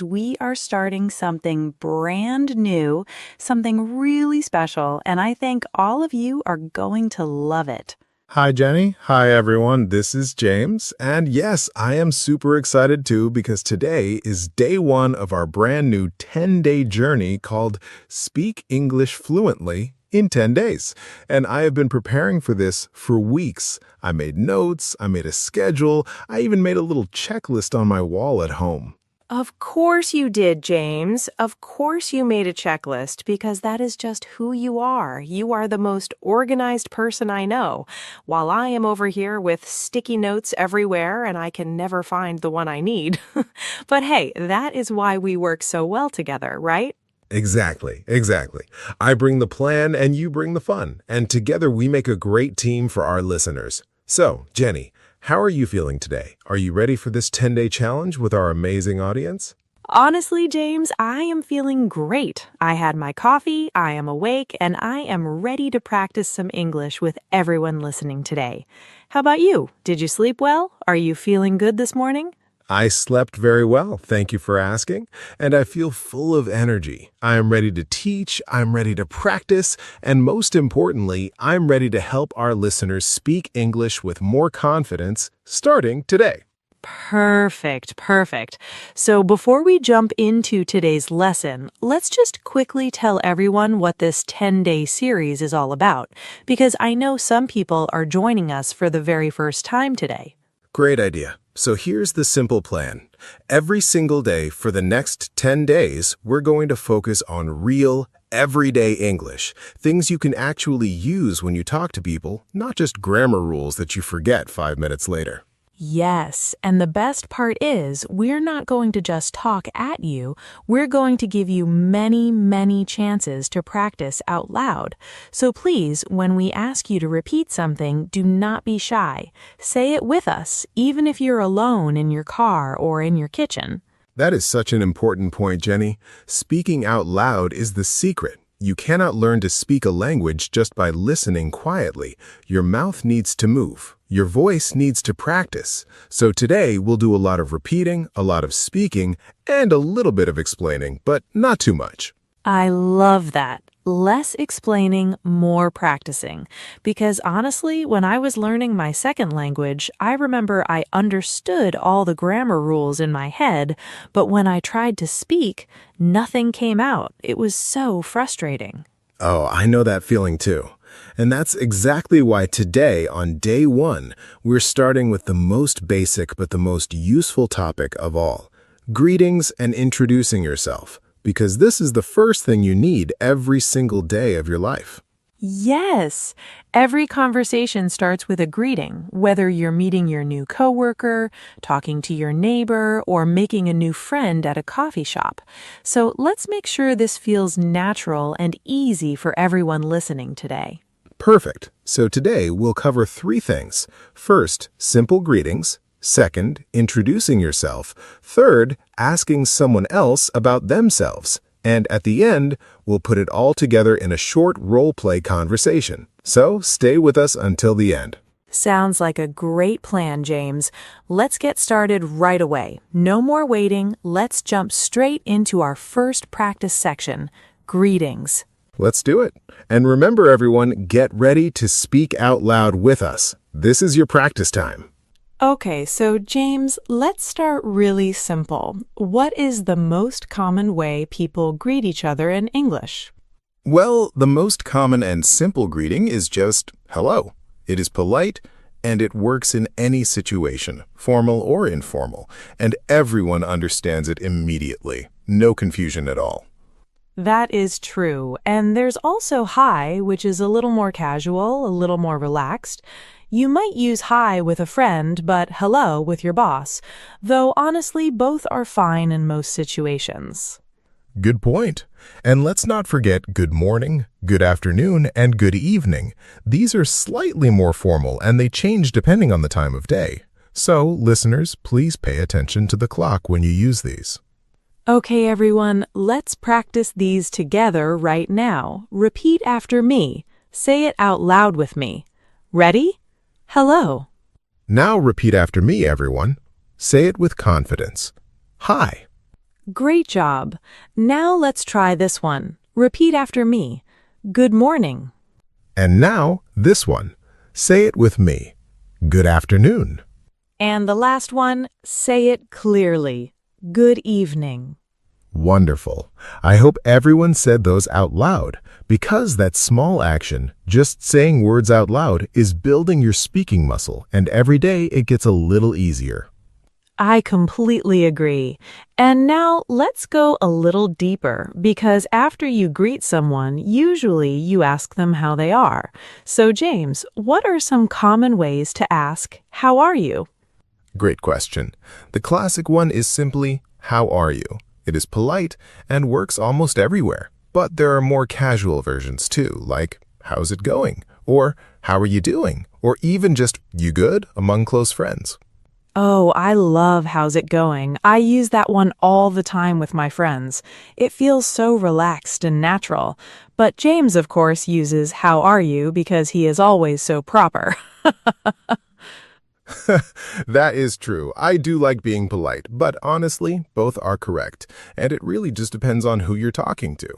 We are starting something brand new, something really special, and I think all of you are going to love it. Hi, Jenny. Hi, everyone. This is James. And yes, I am super excited too because today is day one of our brand new 10-day journey called Speak English Fluently in 10 days. And I have been preparing for this for weeks. I made notes, I made a schedule, I even made a little checklist on my wall at home. Of course you did, James. Of course you made a checklist because that is just who you are. You are the most organized person I know, while I am over here with sticky notes everywhere and I can never find the one I need. But hey, that is why we work so well together, right? Exactly. I bring the plan and you bring the fun. And together we make a great team for our listeners. So, Jenny, how are you feeling today? Are you ready for this 10-day challenge with our amazing audience? Honestly, James, I am feeling great. I had my coffee, I am awake, and I am ready to practice some English with everyone listening today. How about you? Did you sleep well? Are you feeling good this morning? I slept very well, thank you for asking, and I feel full of energy. I am ready to teach, I'm ready to practice, and most importantly, I'm ready to help our listeners speak English with more confidence starting today. Perfect. So before we jump into today's lesson, let's just quickly tell everyone what this 10-day series is all about, because I know some people are joining us for the very first time today. Great idea. So here's the simple plan. Every single day for the next 10 days, we're going to focus on real, everyday English, things you can actually use when you talk to people, not just grammar rules that you forget 5 minutes later. Yes, and the best part is we're not going to just talk at you. We're going to give you many chances to practice out loud. So please, when we ask you to repeat something, do not be shy. Say it with us, even if you're alone in your car or in your kitchen. That is such an important point, Jenny. Speaking out loud is the secret. You cannot learn to speak a language just by listening quietly. Your mouth needs to move. Your voice needs to practice. So today we'll do a lot of repeating, a lot of speaking, and a little bit of explaining, but not too much. I love that. Less explaining, more practicing. Because honestly, when I was learning my second language, I remember I understood all the grammar rules in my head, but when I tried to speak, nothing came out. It was so frustrating. Oh, I know that feeling too. And that's exactly why today, on day one, we're starting with the most basic but the most useful topic of all, greetings and introducing yourself. Because this is the first thing you need every single day of your life. Yes! Every conversation starts with a greeting, whether you're meeting your new coworker, talking to your neighbor, or making a new friend at a coffee shop. So let's make sure this feels natural and easy for everyone listening today. Perfect. So today we'll cover 3 things. First, simple greetings. Second, introducing yourself. Third, asking someone else about themselves. And at the end, we'll put it all together in a short role-play conversation. So stay with us until the end. Sounds like a great plan, James. Let's get started right away. No more waiting. Let's jump straight into our first practice section, greetings. Let's do it. And remember, everyone, get ready to speak out loud with us. This is your practice time. Okay, so James, let's start really simple. What is the most common way people greet each other in English? Well, the most common and simple greeting is just hello. It is polite, and it works in any situation, formal or informal, and everyone understands it immediately. No confusion at all. That is true. And there's also hi, which is a little more casual, a little more relaxed. You might use hi with a friend, but hello with your boss, though honestly, both are fine in most situations. Good point. And let's not forget good morning, good afternoon, and good evening. These are slightly more formal, and they change depending on the time of day. So, listeners, please pay attention to the clock when you use these. Okay, everyone, let's practice these together right now. Repeat after me. Say it out loud with me. Ready? Hello. Now repeat after me, everyone. Say it with confidence. Hi. Great job. Now let's try this one. Repeat after me. Good morning. And now, this one. Say it with me. Good afternoon. And the last one, say it clearly. Good evening. Wonderful. I hope everyone said those out loud, because that small action, just saying words out loud, is building your speaking muscle, and every day it gets a little easier. I completely agree. And now let's go a little deeper, because after you greet someone, usually you ask them how they are. So James, what are some common ways to ask, how are you? Great question. The classic one is simply, how are you? It is polite and works almost everywhere. But there are more casual versions too, like, how's it going? Or, how are you doing? Or even just, you good? Among close friends. Oh, I love how's it going. I use that one all the time with my friends. It feels so relaxed and natural. But James, of course, uses how are you because he is always so proper. That is true. I do like being polite, but honestly, both are correct. And it really just depends on who you're talking to.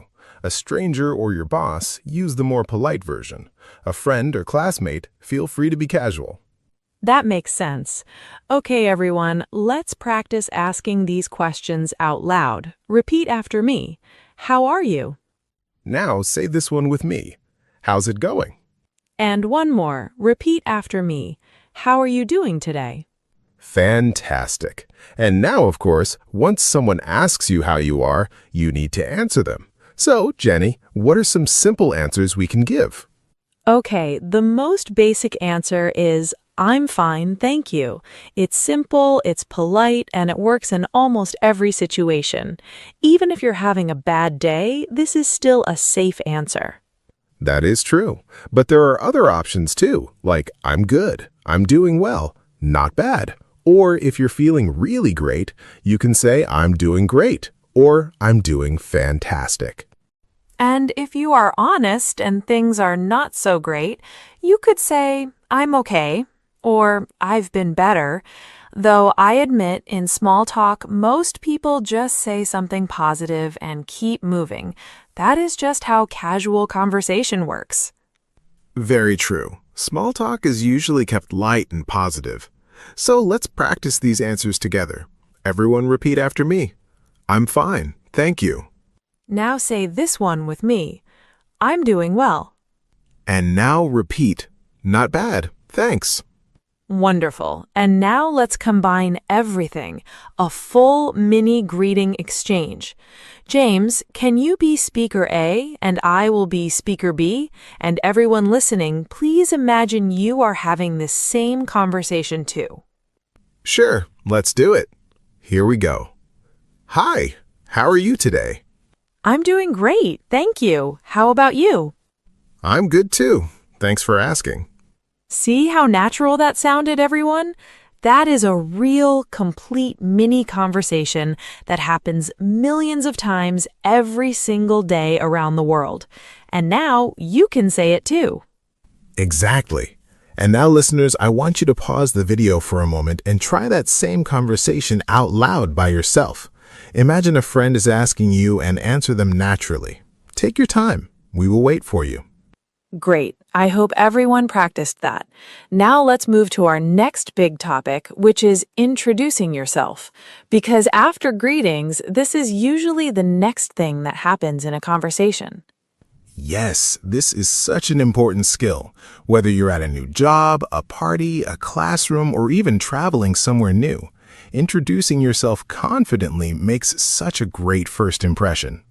A stranger or your boss, use the more polite version. A friend or classmate, feel free to be casual. That makes sense. Okay, everyone, let's practice asking these questions out loud. Repeat after me. How are you? Now say this one with me. How's it going? And one more. Repeat after me. How are you doing today? Fantastic. And now, of course, once someone asks you how you are, you need to answer them. So, Jenny, what are some simple answers we can give? Okay, the most basic answer is I'm fine, thank you. It's simple, it's polite, and it works in almost every situation. Even if you're having a bad day, this is still a safe answer. That is true. But there are other options too, like I'm good, I'm doing well, not bad. Or if you're feeling really great, you can say I'm doing great or I'm doing fantastic. And if you are honest and things are not so great, you could say I'm okay or I've been better. Though I admit in small talk, most people just say something positive and keep moving. That is just how casual conversation works. Very true. Small talk is usually kept light and positive. So let's practice these answers together. Everyone repeat after me. I'm fine, thank you. Now say this one with me. I'm doing well. And now repeat. Not bad, thanks. Wonderful. And now let's combine everything, a full mini greeting exchange. James, can you be speaker A and I will be speaker B? And everyone listening, please imagine you are having this same conversation too. Sure, let's do it. Here we go. Hi, how are you today? I'm doing great, thank you. How about you? I'm good too. Thanks for asking. See how natural that sounded, everyone? That is a real, complete mini conversation that happens millions of times every single day around the world. And now you can say it too. Exactly. And now, listeners, I want you to pause the video for a moment and try that same conversation out loud by yourself. Imagine a friend is asking you and answer them naturally. Take your time. We will wait for you. Great. I hope everyone practiced that. Now let's move to our next big topic, which is introducing yourself. Because after greetings, this is usually the next thing that happens in a conversation. Yes, this is such an important skill. Whether you're at a new job, a party, a classroom, or even traveling somewhere new, introducing yourself confidently makes such a great first impression.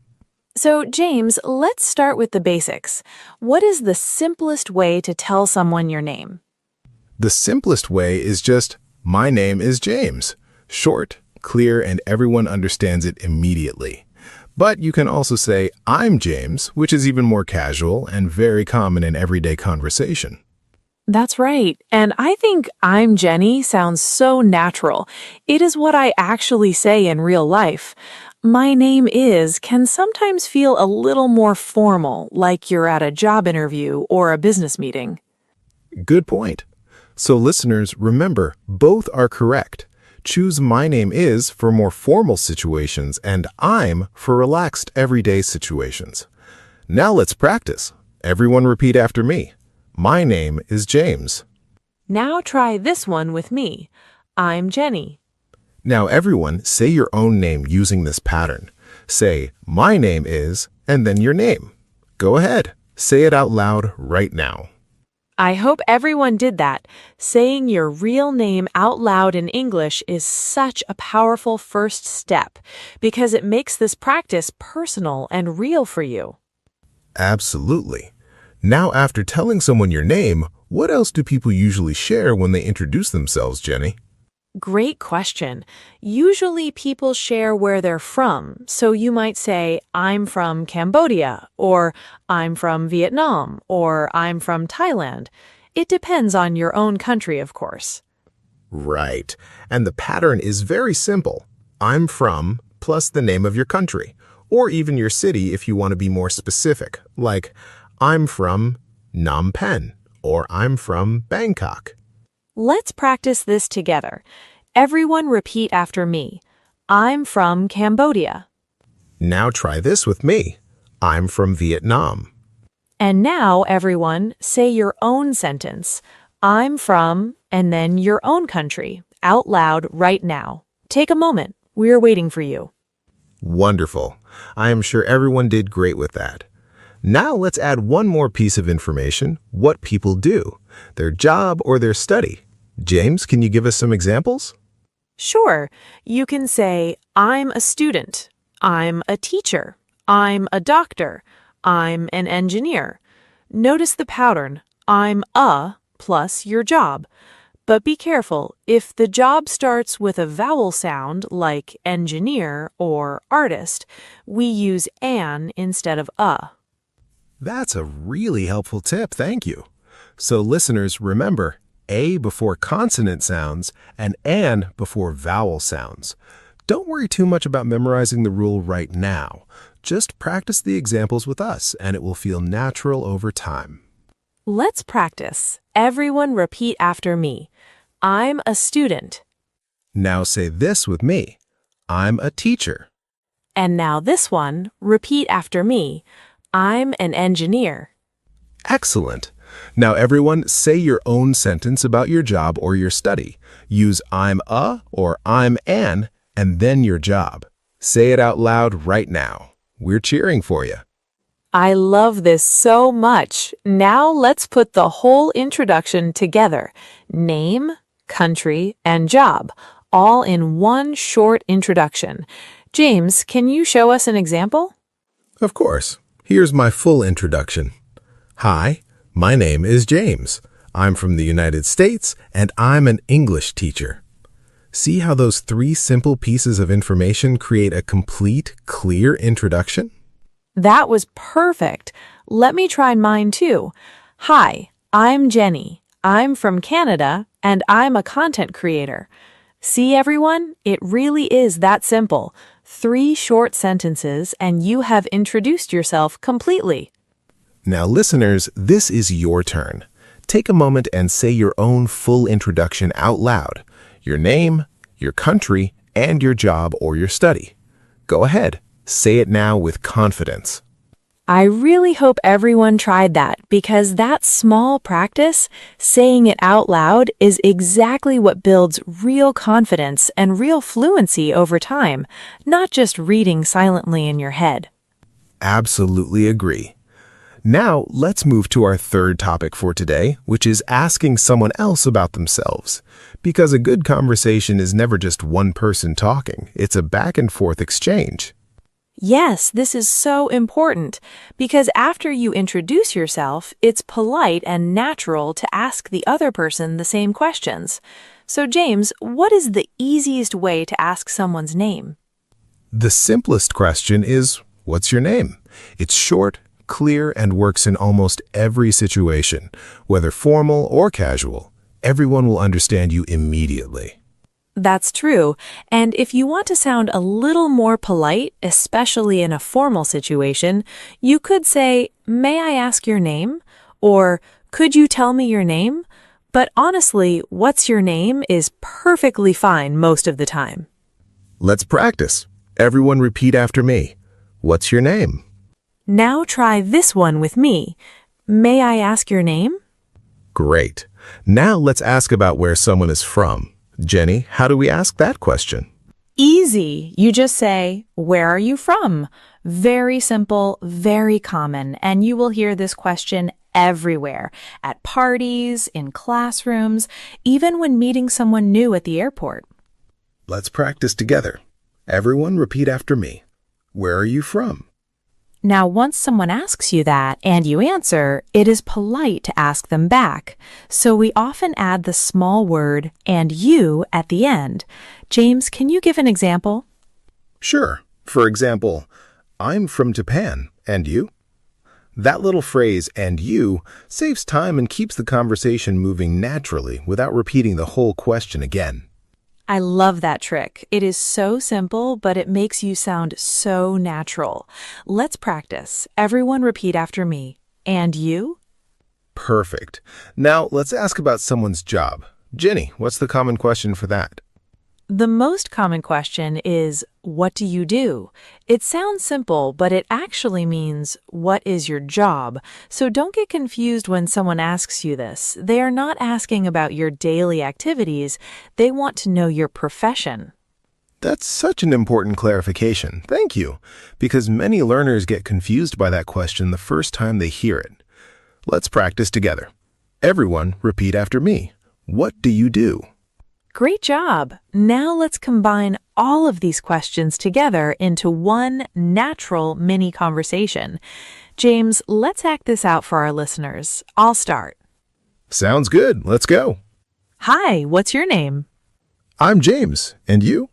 So, James, let's start with the basics. What is the simplest way to tell someone your name? The simplest way is just, my name is James. Short, clear, and everyone understands it immediately. But you can also say, I'm James, which is even more casual and very common in everyday conversation. That's right. And I think I'm Jenny sounds so natural. It is what I actually say in real life. My name is can sometimes feel a little more formal, like you're at a job interview or a business meeting. Good point. So listeners, remember, both are correct. Choose my name is for more formal situations and I'm for relaxed everyday situations. Now let's practice. Everyone repeat after me. My name is James. Now try this one with me. I'm Jenny. Now everyone say your own name using this pattern. Say, my name is, and then your name. Go ahead. Say it out loud right now. I hope everyone did that. Saying your real name out loud in English is such a powerful first step because it makes this practice personal and real for you. Absolutely. Now, after telling someone your name, what else do people usually share when they introduce themselves, Jenny? Great question. Usually people share where they're from, so you might say, I'm from Cambodia, or I'm from Vietnam, or I'm from Thailand. It depends on your own country, of course. Right. And the pattern is very simple. I'm from plus the name of your country, or even your city if you want to be more specific, like I'm from Phnom Penh, or I'm from Bangkok. Let's practice this together. Everyone repeat after me. I'm from Cambodia. Now try this with me. I'm from Vietnam. And now, everyone, say your own sentence. I'm from, and then your own country, out loud right now. Take a moment. We're waiting for you. Wonderful. I am sure everyone did great with that. Now let's add one more piece of information, what people do, their job or their study. James, can you give us some examples? Sure. You can say, I'm a student. I'm a teacher. I'm a doctor. I'm an engineer. Notice the pattern. I'm a plus your job. But be careful, if the job starts with a vowel sound like engineer or artist, we use an instead of a. That's a really helpful tip, thank you. So listeners, remember, A before consonant sounds and an before vowel sounds. Don't worry too much about memorizing the rule right now. Just practice the examples with us and it will feel natural over time. Let's practice. Everyone repeat after me. I'm a student. Now say this with me. I'm a teacher. And now this one, repeat after me. I'm an engineer. Excellent. Now everyone say your own sentence about your job or your study. Use I'm a or I'm an and then your job. Say it out loud right now. We're cheering for you. I love this so much. Now let's put the whole introduction together. Name, country, and job, all in one short introduction. James, can you show us an example? Of course. Here's my full introduction. Hi, my name is James. I'm from the United States and I'm an English teacher. See how those three simple pieces of information create a complete, clear introduction? That was perfect. Let me try mine too. Hi, I'm Jenny. I'm from Canada and I'm a content creator. See everyone? It really is that simple. 3 short sentences and you have introduced yourself completely. Now listeners, this is your turn. Take a moment and say your own full introduction out loud. Your name, your country, and your job or your study. Go ahead. Say it now with confidence. I really hope everyone tried that because that small practice, saying it out loud, is exactly what builds real confidence and real fluency over time, not just reading silently in your head. Absolutely agree. Now, let's move to our third topic for today, which is asking someone else about themselves. Because a good conversation is never just one person talking, it's a back and forth exchange. Yes, this is so important because after you introduce yourself, it's polite and natural to ask the other person the same questions. So, James, what is the easiest way to ask someone's name? The simplest question is, what's your name? It's short, clear, and works in almost every situation, whether formal or casual. Everyone will understand you immediately. That's true. And if you want to sound a little more polite, especially in a formal situation, you could say, "May I ask your name?" or "Could you tell me your name?" But honestly, what's your name is perfectly fine most of the time. Let's practice. Everyone repeat after me. What's your name? Now try this one with me. May I ask your name? Great. Now let's ask about where someone is from. Jenny, how do we ask that question? Easy. You just say, "Where are you from?" Very simple, very common, and you will hear this question everywhere, at parties, in classrooms, even when meeting someone new at the airport. Let's practice together. Everyone repeat after me. Where are you from? Now, once someone asks you that and you answer, it is polite to ask them back. So we often add the small word "and you" at the end. James, can you give an example? Sure. For example, I'm from Japan, and you? That little phrase, "and you," saves time and keeps the conversation moving naturally without repeating the whole question again. I love that trick. It is so simple, but it makes you sound so natural. Let's practice. Everyone repeat after me. And you? Perfect. Now let's ask about someone's job. Jenny, what's the common question for that? The most common question is, "What do you do?" It sounds simple, but it actually means, "What is your job?" So don't get confused when someone asks you this. They are not asking about your daily activities. They want to know your profession. That's such an important clarification. Thank you. Because many learners get confused by that question the first time they hear it. Let's practice together. Everyone repeat after me. What do you do? Great job! Now let's combine all of these questions together into one natural mini conversation. James, let's act this out for our listeners. I'll start. Sounds good. Let's go. Hi, what's your name? I'm James. And you?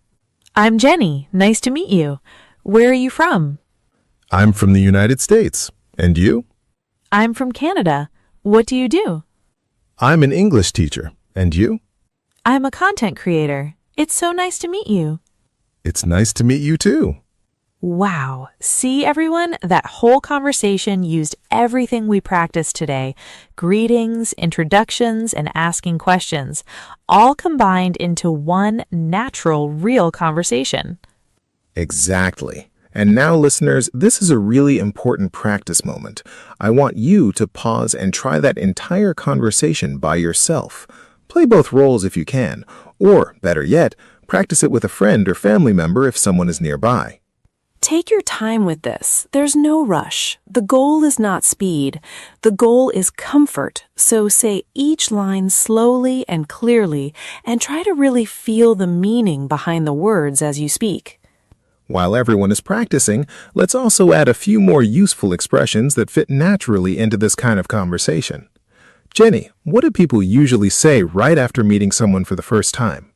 I'm Jenny. Nice to meet you. Where are you from? I'm from the United States. And you? I'm from Canada. What do you do? I'm an English teacher. And you? I'm a content creator. It's so nice to meet you. It's nice to meet you too. Wow. See, everyone? That whole conversation used everything we practiced today. Greetings, introductions, and asking questions, all combined into one natural, real conversation. Exactly. And now, listeners, this is a really important practice moment. I want you to pause and try that entire conversation by yourself. Play both roles if you can, or, better yet, practice it with a friend or family member if someone is nearby. Take your time with this. There's no rush. The goal is not speed. The goal is comfort. So say each line slowly and clearly, and try to really feel the meaning behind the words as you speak. While everyone is practicing, let's also add a few more useful expressions that fit naturally into this kind of conversation. Jenny, what do people usually say right after meeting someone for the first time?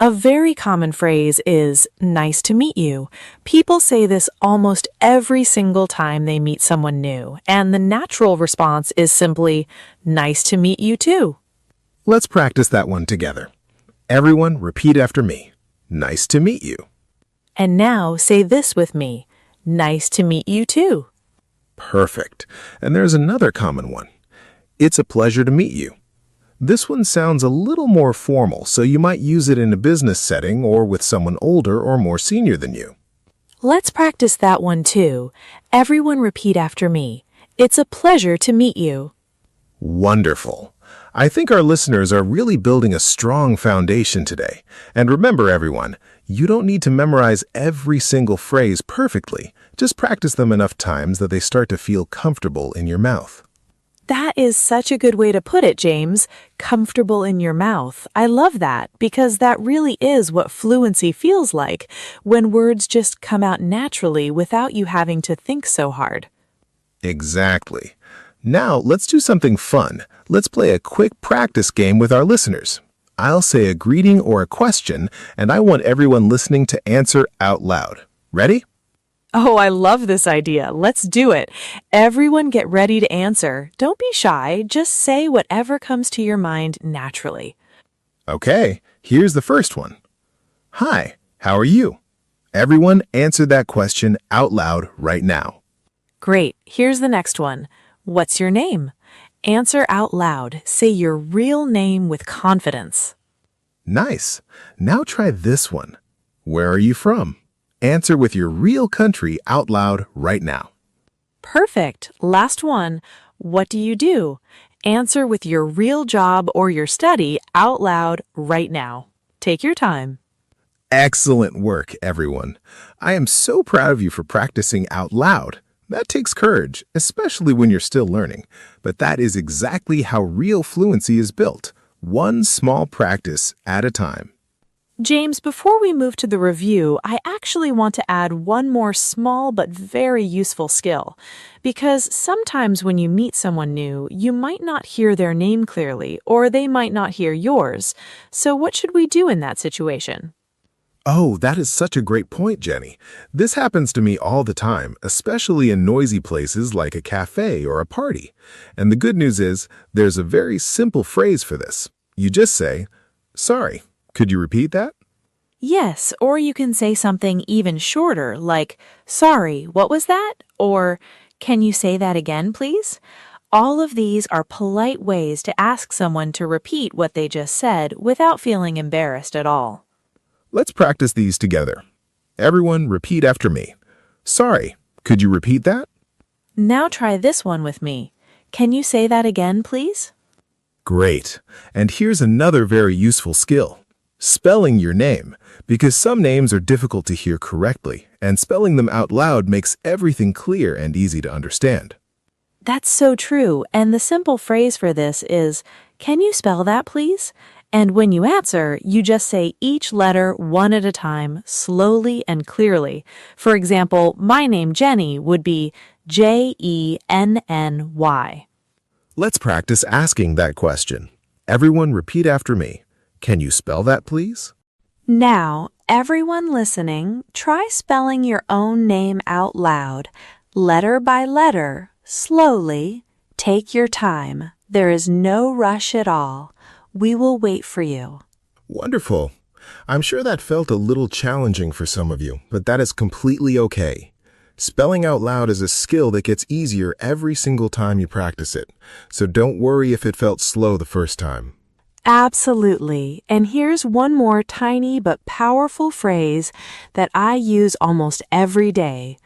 A very common phrase is, "Nice to meet you." People say this almost every single time they meet someone new, and the natural response is simply, "Nice to meet you too." Let's practice that one together. Everyone repeat after me. Nice to meet you. And now say this with me, "Nice to meet you too." Perfect. And there's another common one. It's a pleasure to meet you. This one sounds a little more formal, so you might use it in a business setting or with someone older or more senior than you. Let's practice that one too. Everyone repeat after me. It's a pleasure to meet you. Wonderful. I think our listeners are really building a strong foundation today. And remember, everyone, you don't need to memorize every single phrase perfectly. Just practice them enough times that they start to feel comfortable in your mouth. That is such a good way to put it, James. Comfortable in your mouth. I love that because that really is what fluency feels like, when words just come out naturally without you having to think so hard. Exactly. Now, let's do something fun. Let's play a quick practice game with our listeners. I'll say a greeting or a question, and I want everyone listening to answer out loud. Ready? Oh, I love this idea. Let's do it. Everyone get ready to answer. Don't be shy. Just say whatever comes to your mind naturally. Okay, here's the first one. Hi, how are you? Everyone answer that question out loud right now. Great. Here's the next one. What's your name? Answer out loud. Say your real name with confidence. Nice. Now try this one. Where are you from? Answer with your real country out loud right now. Perfect. Last one. What do you do? Answer with your real job or your study out loud right now. Take your time. Excellent work, everyone. I am so proud of you for practicing out loud. That takes courage, especially when you're still learning. But that is exactly how real fluency is built, one small practice at a time. James, before we move to the review, I actually want to add one more small but very useful skill. Because sometimes when you meet someone new, you might not hear their name clearly, or they might not hear yours. So what should we do in that situation? Oh, that is such a great point, Jenny. This happens to me all the time, especially in noisy places like a cafe or a party. And the good news is, there's a very simple phrase for this. You just say, "Sorry, could you repeat that?" Yes, or you can say something even shorter, like, "Sorry, what was that?" Or, "Can you say that again, please?" All of these are polite ways to ask someone to repeat what they just said without feeling embarrassed at all. Let's practice these together. Everyone, repeat after me. "Sorry, could you repeat that?" Now try this one with me. Can you say that again, please? Great. And here's another very useful skill. Spelling your name, because some names are difficult to hear correctly, and spelling them out loud makes everything clear and easy to understand. That's so true, and the simple phrase for this is, "Can you spell that, please?" And when you answer, you just say each letter one at a time, slowly and clearly. For example, my name, Jenny, would be Jenny. Let's practice asking that question. Everyone repeat after me. Can you spell that, please? Now, everyone listening, try spelling your own name out loud, letter by letter, slowly. Take your time. There is no rush at all. We will wait for you. Wonderful. I'm sure that felt a little challenging for some of you, but that is completely okay. Spelling out loud is a skill that gets easier every single time you practice it, so don't worry if it felt slow the first time. Absolutely. And here's one more tiny but powerful phrase that I use almost every day.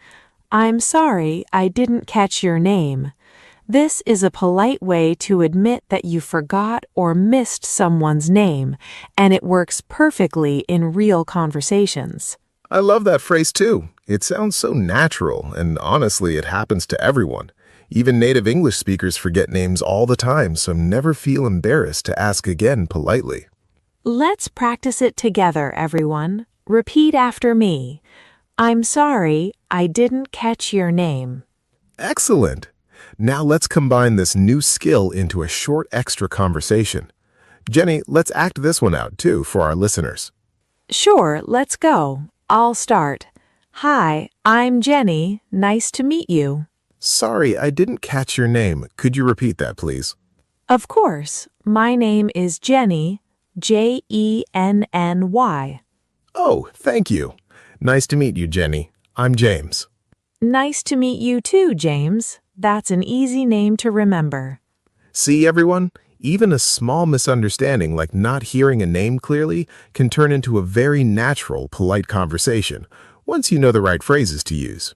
I'm sorry, I didn't catch your name. This is a polite way to admit that you forgot or missed someone's name, and it works perfectly in real conversations. I love that phrase too. It sounds so natural, and honestly, it happens to everyone. Even native English speakers forget names all the time, so never feel embarrassed to ask again politely. Let's practice it together, everyone. Repeat after me. I'm sorry, I didn't catch your name. Excellent! Now let's combine this new skill into a short extra conversation. Jenny, let's act this one out too for our listeners. Sure, let's go. I'll start. Hi, I'm Jenny. Nice to meet you. Sorry, I didn't catch your name. Could you repeat that, please? Of course. My name is Jenny, Jenny. Oh, thank you. Nice to meet you, Jenny. I'm James. Nice to meet you too, James. That's an easy name to remember. See, everyone? Even a small misunderstanding like not hearing a name clearly can turn into a very natural, polite conversation once you know the right phrases to use.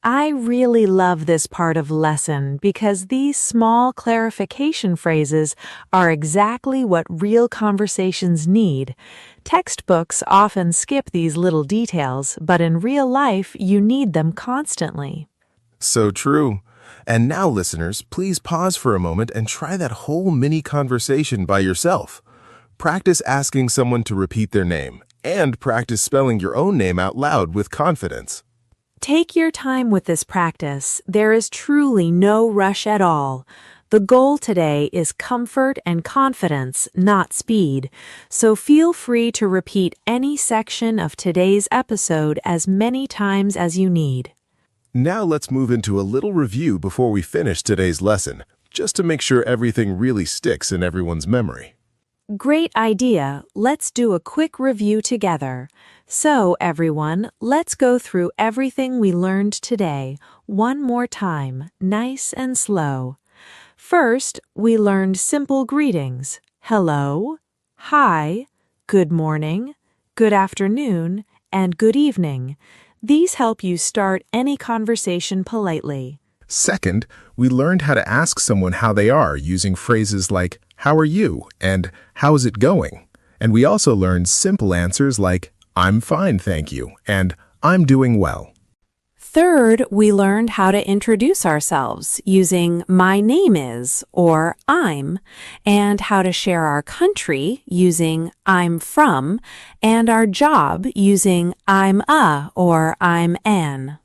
I really love this part of lesson because these small clarification phrases are exactly what real conversations need. Textbooks often skip these little details, but in real life, you need them constantly. So true. And now, listeners, please pause for a moment and try that whole mini conversation by yourself. Practice asking someone to repeat their name, and practice spelling your own name out loud with confidence. Take your time with this practice. There is truly no rush at all. The goal today is comfort and confidence, not speed. So feel free to repeat any section of today's episode as many times as you need. Now let's move into a little review before we finish today's lesson, just to make sure everything really sticks in everyone's memory. Great idea. Let's do a quick review together. So, everyone, let's go through everything we learned today, one more time, nice and slow. First, we learned simple greetings. Hello, hi, good morning, good afternoon, and good evening. These help you start any conversation politely. Second, we learned how to ask someone how they are using phrases like, "How are you?" and "How's it going?" And we also learned simple answers like, "I'm fine, thank you," and "I'm doing well." Third, we learned how to introduce ourselves using my name is or I'm, and how to share our country using I'm from, and our job using I'm a or I'm an.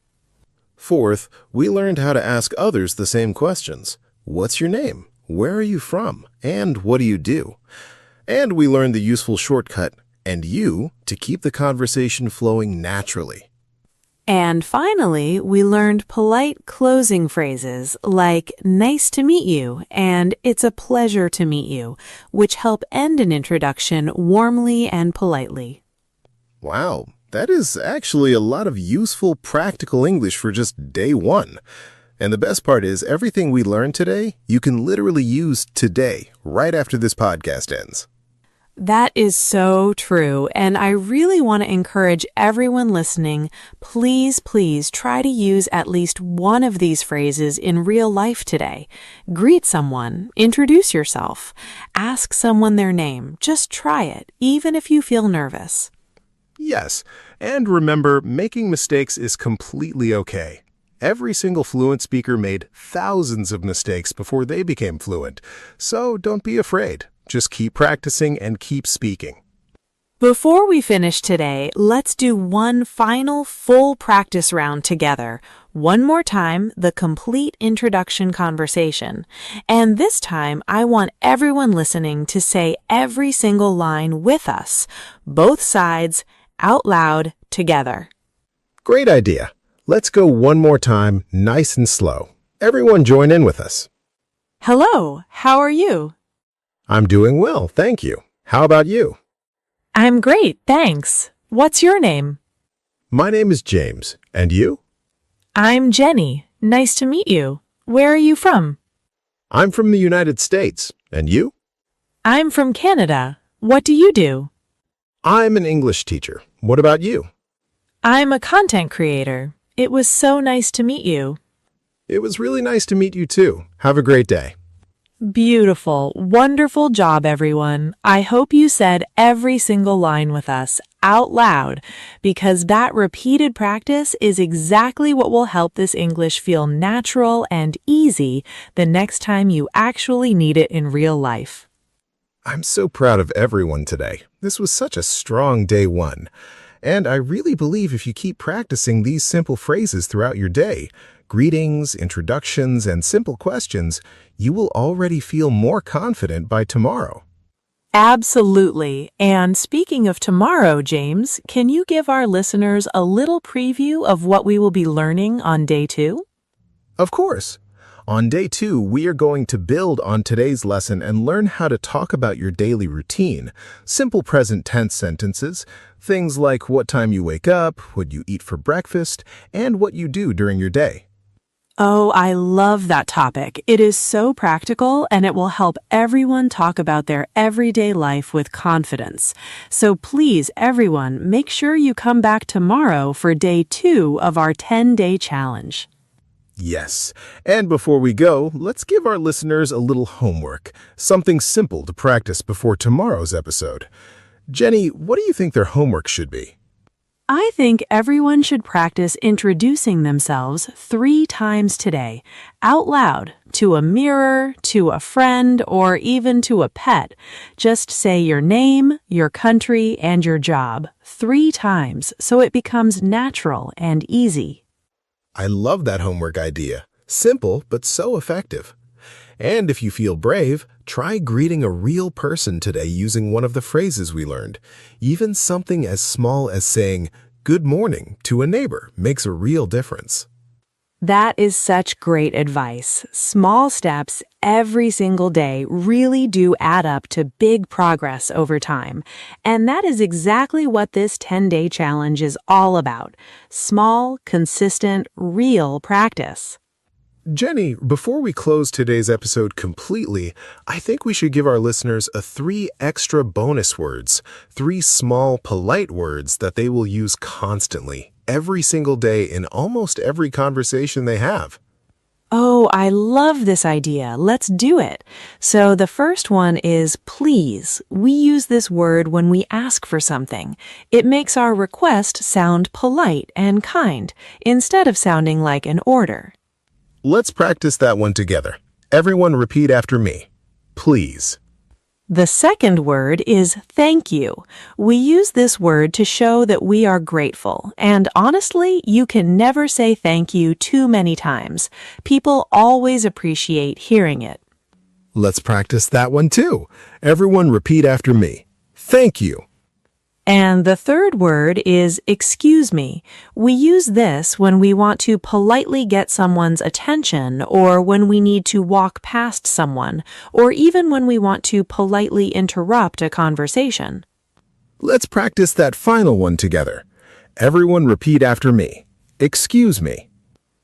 Fourth, we learned how to ask others the same questions. What's your name? Where are you from? And what do you do? And we learned the useful shortcut, and you, to keep the conversation flowing naturally. And finally, we learned polite closing phrases like nice to meet you and it's a pleasure to meet you, which help end an introduction warmly and politely. Wow, that is actually a lot of useful practical English for just day one. And the best part is everything we learned today, you can literally use today, right after this podcast ends. That is so true, and I really want to encourage everyone listening, please try to use at least one of these phrases in real life today. Greet someone, introduce yourself, ask someone their name. Just try it, even if you feel nervous. Yes, and remember, making mistakes is completely okay. Every single fluent speaker made thousands of mistakes before they became fluent, so don't be afraid. Just keep practicing and keep speaking. Before we finish today, let's do one final full practice round together. One more time, the complete introduction conversation. And this time, I want everyone listening to say every single line with us, both sides, out loud, together. Great idea. Let's go one more time, nice and slow. Everyone join in with us. Hello, how are you? I'm doing well, thank you. How about you? I'm great, thanks. What's your name? My name is James. And you? I'm Jenny. Nice to meet you. Where are you from? I'm from the United States. And you? I'm from Canada. What do you do? I'm an English teacher. What about you? I'm a content creator. It was so nice to meet you. It was really nice to meet you too. Have a great day. Beautiful, wonderful job, everyone. I hope you said every single line with us out loud, because that repeated practice is exactly what will help this English feel natural and easy the next time you actually need it in real life. I'm so proud of everyone today. This was such a strong day one. And I really believe if you keep practicing these simple phrases throughout your day, greetings, introductions, and simple questions, you will already feel more confident by tomorrow. Absolutely. And speaking of tomorrow, James, can you give our listeners a little preview of what we will be learning on day 2? Of course. On day 2, we are going to build on today's lesson and learn how to talk about your daily routine, simple present tense sentences, things like what time you wake up, what you eat for breakfast, and what you do during your day. Oh, I love that topic. It is so practical and it will help everyone talk about their everyday life with confidence. So please, everyone, make sure you come back tomorrow for day 2 of our 10-day challenge. Yes, and before we go, let's give our listeners a little homework, something simple to practice before tomorrow's episode. Jenny, what do you think their homework should be? I think everyone should practice introducing themselves 3 times today, out loud, to a mirror, to a friend, or even to a pet. Just say your name, your country, and your job 3 times so it becomes natural and easy. I love that homework idea. Simple, but so effective. And if you feel brave, try greeting a real person today using one of the phrases we learned. Even something as small as saying, "Good morning" to a neighbor makes a real difference. That is such great advice. Small steps every single day really do add up to big progress over time. And that is exactly what this 10-day challenge is all about. Small, consistent, real practice. Jenny, before we close today's episode completely, I think we should give our listeners three extra bonus words, three small, polite words that they will use constantly, every single day in almost every conversation they have. Oh, I love this idea. Let's do it. So the first one is please. We use this word when we ask for something. It makes our request sound polite and kind, instead of sounding like an order. Let's practice that one together. Everyone repeat after me. Please. The second word is thank you. We use this word to show that we are grateful, and honestly, you can never say thank you too many times. People always appreciate hearing it. Let's practice that one too. Everyone repeat after me. Thank you. And the third word is excuse me. We use this when we want to politely get someone's attention, or when we need to walk past someone, or even when we want to politely interrupt a conversation. Let's practice that final one together. Everyone repeat after me. Excuse me.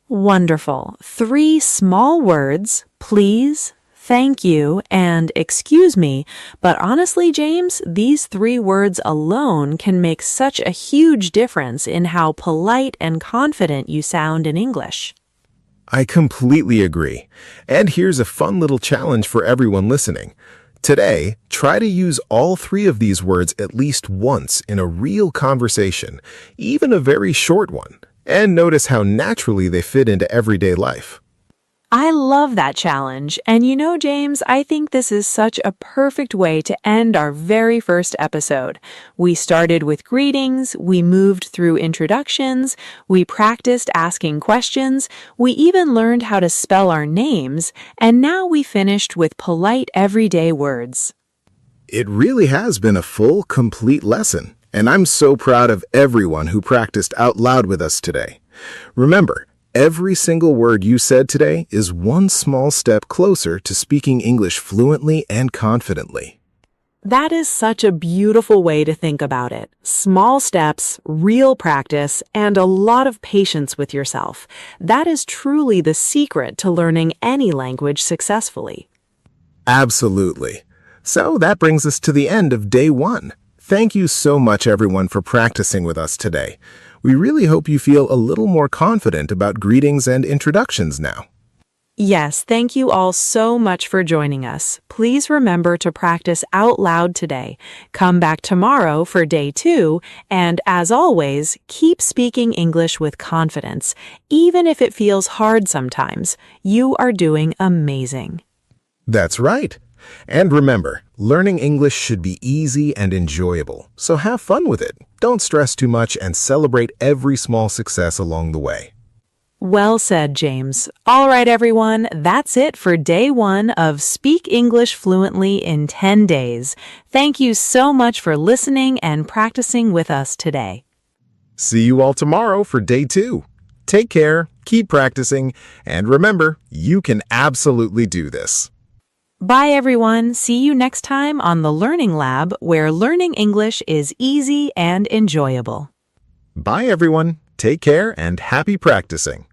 Wonderful. 3 small words, please, thank you, and excuse me. But honestly, James, these 3 words alone can make such a huge difference in how polite and confident you sound in English. I completely agree. And here's a fun little challenge for everyone listening. Today, try to use all 3 of these words at least once in a real conversation, even a very short one, and notice how naturally they fit into everyday life. I love that challenge. And you know, James, I think this is such a perfect way to end our very first episode. We started with greetings, we moved through introductions, we practiced asking questions, we even learned how to spell our names, and now we finished with polite everyday words. It really has been a full, complete lesson, and I'm so proud of everyone who practiced out loud with us today. Remember, every single word you said today is one small step closer to speaking English fluently and confidently. That is such a beautiful way to think about it. Small steps, real practice, and a lot of patience with yourself. That is truly the secret to learning any language successfully. Absolutely. So that brings us to the end of day 1. Thank you so much, everyone, for practicing with us today. We really hope you feel a little more confident about greetings and introductions now. Yes, thank you all so much for joining us. Please remember to practice out loud today. Come back tomorrow for day 2, and as always, keep speaking English with confidence. Even if it feels hard sometimes, you are doing amazing. That's right. And remember, learning English should be easy and enjoyable, so have fun with it. Don't stress too much and celebrate every small success along the way. Well said, James. All right, everyone, that's it for day 1 of Speak English Fluently in 10 days. Thank you so much for listening and practicing with us today. See you all tomorrow for day 2. Take care, keep practicing, and remember, you can absolutely do this. Bye, everyone. See you next time on the Learning Lab, where learning English is easy and enjoyable. Bye, everyone. Take care and happy practicing.